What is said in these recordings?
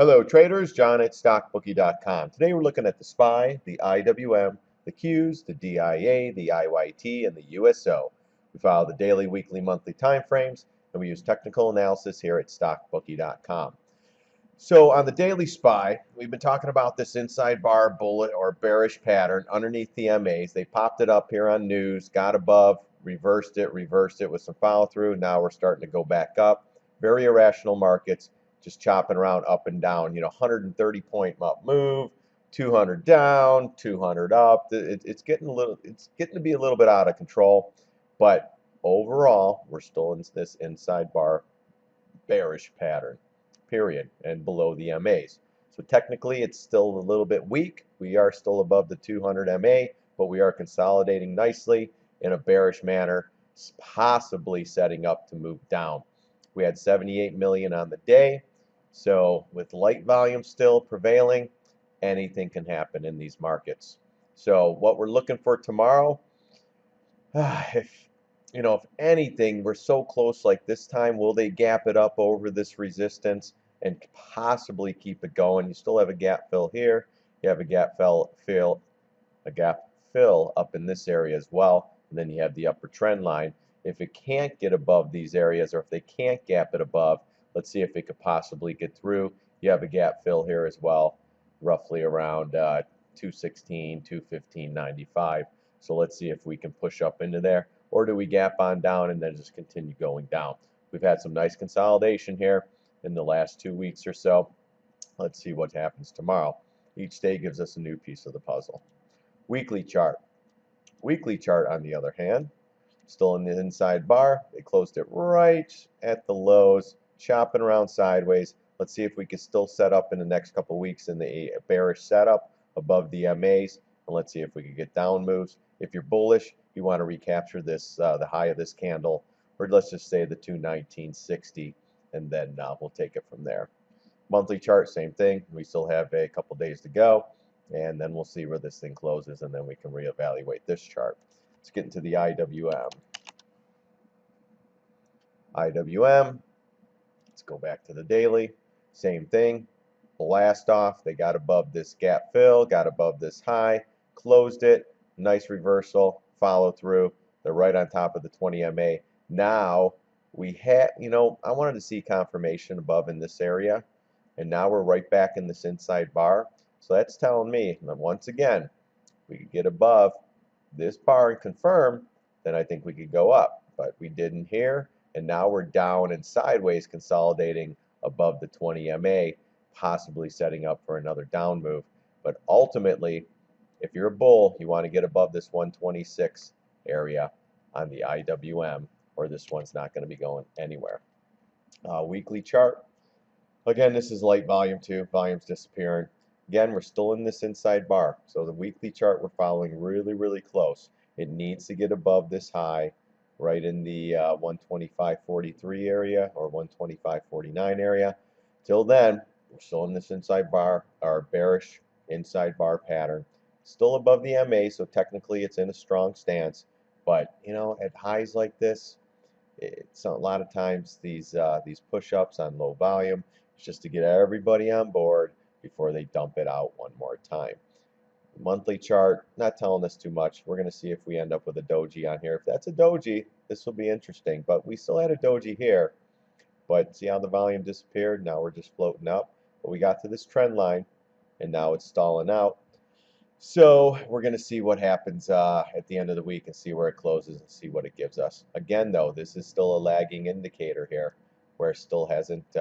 Hello traders, John at StockBookie.com. Today we're looking at the SPY, the IWM, the Qs, the DIA, the IYT, and the USO. We follow the daily, weekly, monthly time frames, and we use technical analysis here at StockBookie.com. So on the daily SPY, we've been talking about this inside bar bullet or bearish pattern underneath the MAs. They popped it up here on news, got above, reversed it with some follow through. Now we're starting to go back up. Very irrational markets, just chopping around up and down. 130 point up move, 200 down, 200 up. It's getting to be a little bit out of control, but overall we're still in this inside bar bearish pattern, period, and below the MAs. So technically it's still a little bit weak. We are still above the 200 MA, but we are consolidating nicely in a bearish manner, possibly setting up to move down. We had 78 million on the day, so with light volume still prevailing, anything can happen in these markets. So what we're looking for tomorrow, if anything, we're so close like this time, will they gap it up over this resistance and possibly keep it going? You still have a gap fill here. You have a gap fill up in this area as well, and then you have the upper trend line. If it can't get above these areas, or if they can't gap it above, let's see if it could possibly get through. You have a gap fill here as well, roughly around 216, 215.95. So let's see if we can push up into there, or do we gap on down and then just continue going down? We've had some nice consolidation here in the last 2 weeks or so. Let's see what happens tomorrow. Each day gives us a new piece of the puzzle. Weekly chart. Weekly chart, on the other hand, still in the inside bar. They closed it right at the lows, chopping around sideways. Let's see if we can still set up in the next couple weeks in the bearish setup above the MAs, and let's see if we can get down moves. If you're bullish, you want to recapture this, the high of this candle, or let's just say the 219.60, and then we'll take it from there. Monthly chart, same thing. We still have a couple days to go, and then we'll see where this thing closes, and then we can reevaluate this chart. Let's get into the IWM. Let's go back to the daily. Same thing. Blast off. They got above this gap fill, got above this high, closed it. Nice reversal, follow through. They're right on top of the 20 MA. Now we had, I wanted to see confirmation above in this area, and now we're right back in this inside bar. So that's telling me that once again, we could get above this bar and confirm, then I think we could go up. But we didn't here, and now we're down and sideways consolidating above the 20 MA, possibly setting up for another down move. But ultimately, if you're a bull, you want to get above this 126 area on the IWM, or this one's not going to be going anywhere. Weekly chart. Again, this is light volume too. Volume's disappearing. Again, we're still in this inside bar. So the weekly chart we're following really, really close. It needs to get above this high right in the 125.43 area or 125.49 area. Till then, we're still in this inside bar, our bearish inside bar pattern. Still above the MA, so technically it's in a strong stance. But at highs like this, it's a lot of times these push-ups on low volume, it's just to get everybody on board before they dump it out one more time. Monthly chart, not telling us too much. We're going to see if we end up with a doji on here. If that's a doji, this will be interesting. But we still had a doji here. But see how the volume disappeared? Now we're just floating up. But we got to this trend line, and now it's stalling out. So we're going to see what happens at the end of the week and see where it closes and see what it gives us. Again, though, this is still a lagging indicator here, where it still hasn't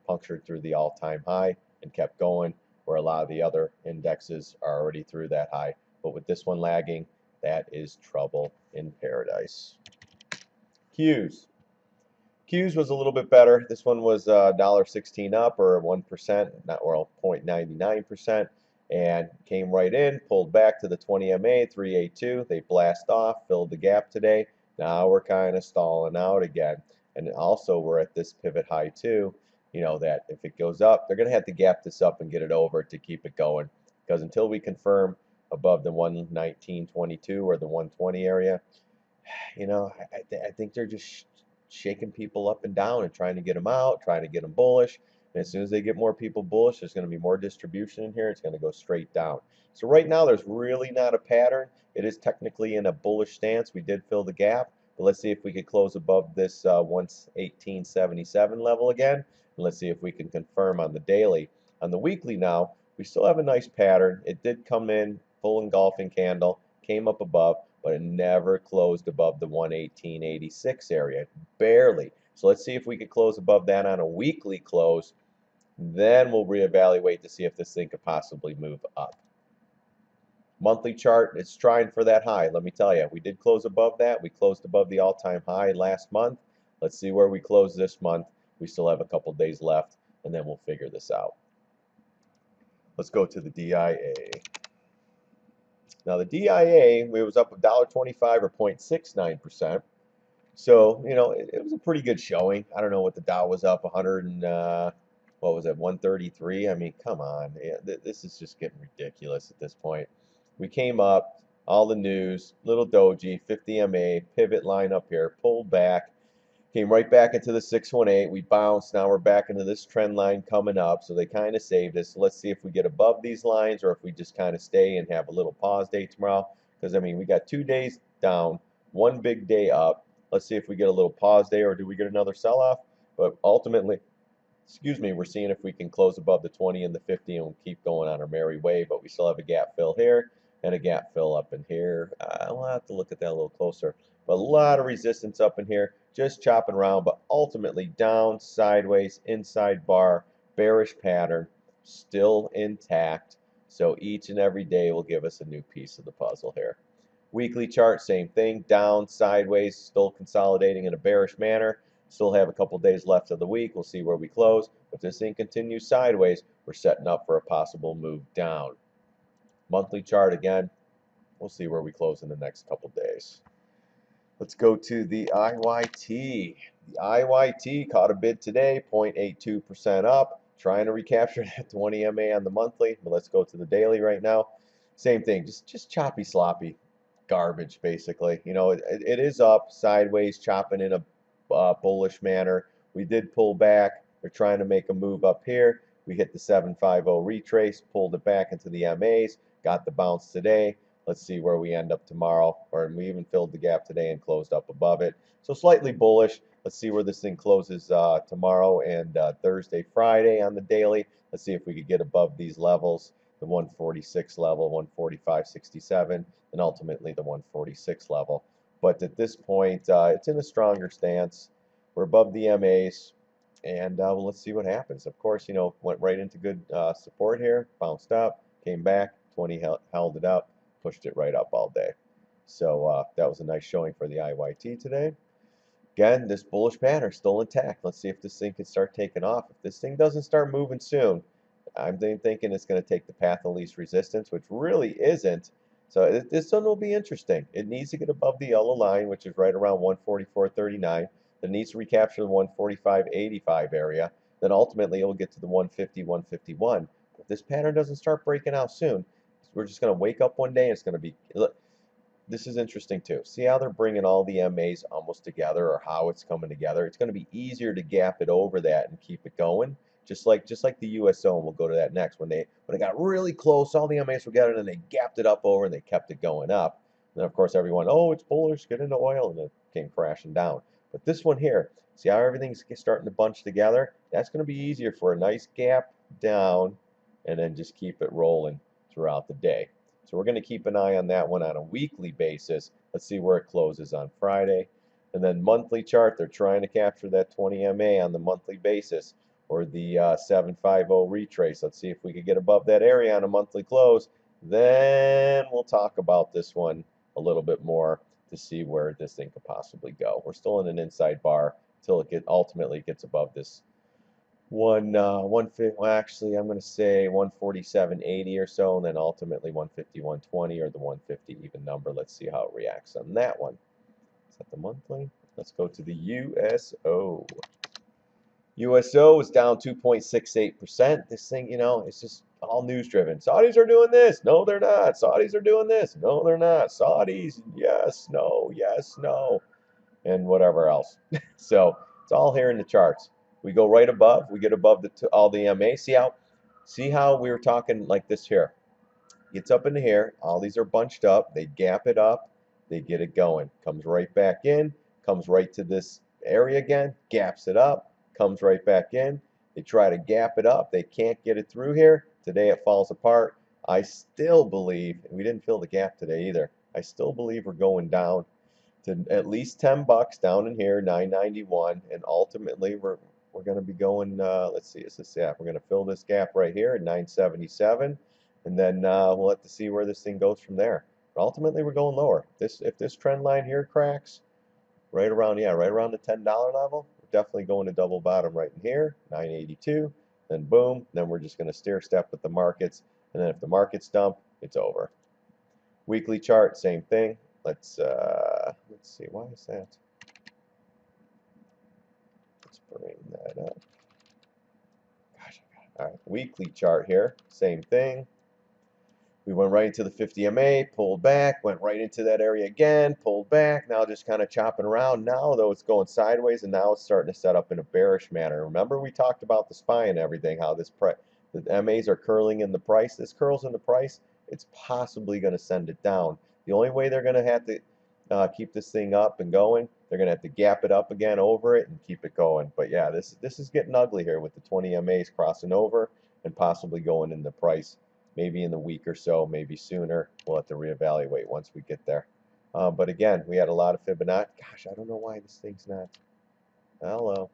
punctured through the all-time high and kept going, where a lot of the other indexes are already through that high. But with this one lagging, that is trouble in paradise. Qs. Qs was a little bit better. This one was $1.16 up, or 1%, not, well, 0.99%, and came right in, pulled back to the 20 MA, 382. They blast off, filled the gap today. Now we're kind of stalling out again. And also we're at this pivot high too. That if it goes up, they're going to have to gap this up and get it over to keep it going. Because until we confirm above the 119.22 or the 120 area, I think they're just shaking people up and down and trying to get them out, trying to get them bullish. And as soon as they get more people bullish, there's going to be more distribution in here. It's going to go straight down. So right now, there's really not a pattern. It is technically in a bullish stance. We did fill the gap. But let's see if we could close above this 118.77 level again. And let's see if we can confirm on the daily. On the weekly now, we still have a nice pattern. It did come in full engulfing candle, came up above, but it never closed above the 118.86 area. Barely. So let's see if we could close above that on a weekly close. Then we'll reevaluate to see if this thing could possibly move up. Monthly chart, it's trying for that high. Let me tell you, we did close above that. We closed above the all-time high last month. Let's see where we close this month. We still have a couple days left, and then we'll figure this out. Let's go to the DIA. Now the DIA, it was up $1.25 or 0.69%. So, you know, it was a pretty good showing. I don't know what the Dow was up 100 and what was it, 133? I mean, come on. This is just getting ridiculous at this point. We came up, all the news, little doji, 50 MA, pivot line up here, pulled back, came right back into the 618. We bounced. Now we're back into this trend line coming up. So they kind of saved us. So let's see if we get above these lines or if we just kind of stay and have a little pause day tomorrow. Because, I mean, we got 2 days down, 1 big day up. Let's see if we get a little pause day or do we get another sell-off. But ultimately, excuse me, we're seeing if we can close above the 20 and the 50 and we'll keep going on our merry way. But we still have a gap fill here and a gap fill up in here. We'll have to look at that a little closer. But a lot of resistance up in here, just chopping around, but ultimately down, sideways, inside bar, bearish pattern, still intact. So each and every day will give us a new piece of the puzzle here. Weekly chart, same thing, down, sideways, still consolidating in a bearish manner. Still have a couple days left of the week. We'll see where we close. If this thing continues sideways, we're setting up for a possible move down. Monthly chart again, we'll see where we close in the next couple days. Let's go to the IYT. The IYT caught a bid today, 0.82% up, trying to recapture that 20 MA on the monthly. But let's go to the daily right now. Same thing, just choppy, sloppy garbage, basically. You know, it is up, sideways, chopping in a bullish manner. We did pull back. They're trying to make a move up here. We hit the 750 retrace, pulled it back into the MAs, got the bounce today. Let's see where we end up tomorrow. Or we even filled the gap today and closed up above it. So slightly bullish. Let's see where this thing closes tomorrow and Thursday, Friday on the daily. Let's see if we could get above these levels, the 146 level, 145.67, and ultimately the 146 level. But at this point, it's in a stronger stance. We're above the MAs, and well, let's see what happens. Of course, you know, went right into good support here, bounced up, came back, 20 held it up, pushed it right up all day. So that was a nice showing for the IYT today. Again, this bullish pattern still intact. Let's see if this thing can start taking off. If this thing doesn't start moving soon, I'm thinking it's going to take the path of least resistance, which really isn't. So this one will be interesting. It needs to get above the yellow line, which is right around 144.39. It needs to recapture the 145.85 area. Then ultimately it will get to the 150, 151. If this pattern doesn't start breaking out soon, we're just going to wake up one day and it's going to be, look, this is interesting too. See how they're bringing all the MAs almost together, or how it's coming together. It's going to be easier to gap it over that and keep it going. Just like the USO, and we'll go to that next. When it got really close, all the MAs were together, and then they gapped it up over and they kept it going up. And then of course everyone, oh, it's bullish, get into oil, and it came crashing down. But this one here, see how everything's starting to bunch together? That's going to be easier for a nice gap down, and then just keep it rolling throughout the day. So we're going to keep an eye on that one on a weekly basis. Let's see where it closes on Friday. And then monthly chart, they're trying to capture that 20 MA on the monthly basis, or the 750 retrace. Let's see if we could get above that area on a monthly close. Then we'll talk about this one a little bit more to see where this thing could possibly go. We're still in an inside bar until it ultimately gets above this 150. Well, actually, I'm going to say 147.80 or so, and then ultimately 150.120 or the 150 even number. Let's see how it reacts on that one. Is that the monthly? Let's go to the USO. USO is down 2.68%. This thing, you know, it's just all news driven. Saudis are doing this. No, they're not. Saudis are doing this. No, they're not. Saudis, yes, no, and whatever else. So it's all here in the charts. We go right above. We get above all the MA. See how we were talking like this here. Gets up into here. All these are bunched up. They gap it up. They get it going. Comes right back in. Comes right to this area again. Gaps it up. Comes right back in. They try to gap it up. They can't get it through here. Today it falls apart. I still believe, and we didn't fill the gap today either. I still believe we're going down to at least 10 bucks down in here, 991, and ultimately we're going to be going. Let's see, is this gap? We're going to fill this gap right here at 977, and then we'll have to see where this thing goes from there. But ultimately, we're going lower. If this trend line here cracks right around, yeah, right around the $10 level, we're definitely going to double bottom right in here, 982. Then boom, then we're just going to stair step with the markets, and then if the markets dump, it's over. Weekly chart, same thing. Let's see, why is that? Let's bring that up. Gosh, all right, weekly chart here, same thing. We went right into the 50 MA, pulled back, went right into that area again, pulled back, now just kind of chopping around. Now, though, it's going sideways, and now it's starting to set up in a bearish manner. Remember, we talked about the SPY and everything, how the MAs are curling in the price. This curls in the price, it's possibly going to send it down. The only way they're going to have to keep this thing up and going, they're going to have to gap it up again over it and keep it going. But yeah, this is getting ugly here with the 20 MAs crossing over and possibly going in the price. Maybe in the week or so, maybe sooner. We'll have to reevaluate once we get there. But again, we had a lot of Fibonacci. Gosh, I don't know why this thing's not. Hello.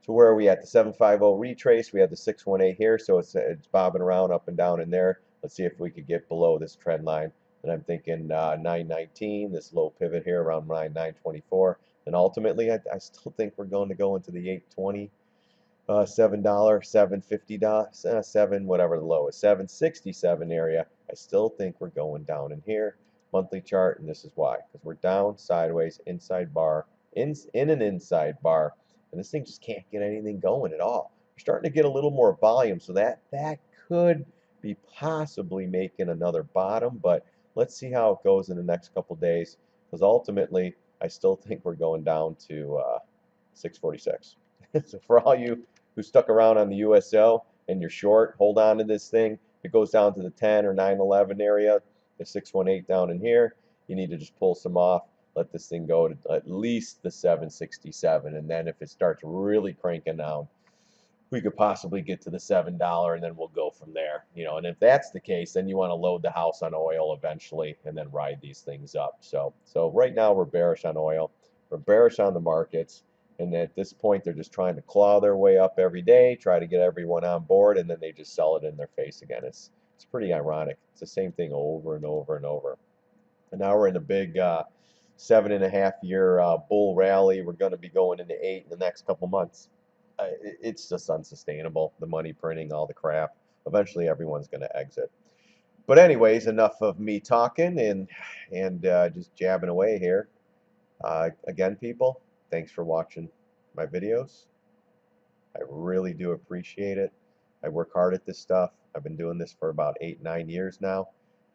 So where are we at? The 750 retrace. We have the 618 here, so it's bobbing around up and down in there. Let's see if we could get below this trend line. And I'm thinking 919, this low pivot here around 924. And ultimately, I still think we're going to go into the 820. $7, $750, 7 whatever the low is, 767 area. I still think we're going down in here. Monthly chart, and this is why, because we're down sideways, inside bar, in an inside bar, and this thing just can't get anything going at all. We're starting to get a little more volume, so that could be possibly making another bottom, but let's see how it goes in the next couple days, because ultimately I still think we're going down to 646. So for all you who stuck around on the USO and you're short, hold on to this thing. If it goes down to the 10 or 911 area, the 618 down in here, you need to just pull some off. Let this thing go to at least the 767, and then if it starts really cranking down, we could possibly get to the $7, and then we'll go from there. And if that's the case, then you want to load the house on oil eventually, and then ride these things up. So right now we're bearish on oil. We're bearish on the markets. And at this point, they're just trying to claw their way up every day, try to get everyone on board, and then they just sell it in their face again. It's pretty ironic. It's the same thing over and over and over. And now we're in a big 7.5-year bull rally. We're going to be going into 8 in the next couple months. It's just unsustainable. The money printing, all the crap. Eventually, everyone's going to exit. But anyways, enough of me talking and just jabbing away here. Again, people, thanks for watching my videos. I really do appreciate it. I work hard at this stuff. I've been doing this for about 8-9 years now,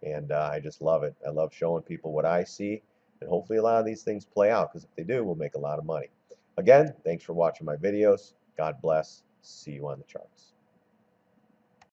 and I just love it. I love showing people what I see, and hopefully a lot of these things play out, because if they do, we'll make a lot of money. Again, thanks for watching my videos. God bless. See you on the charts.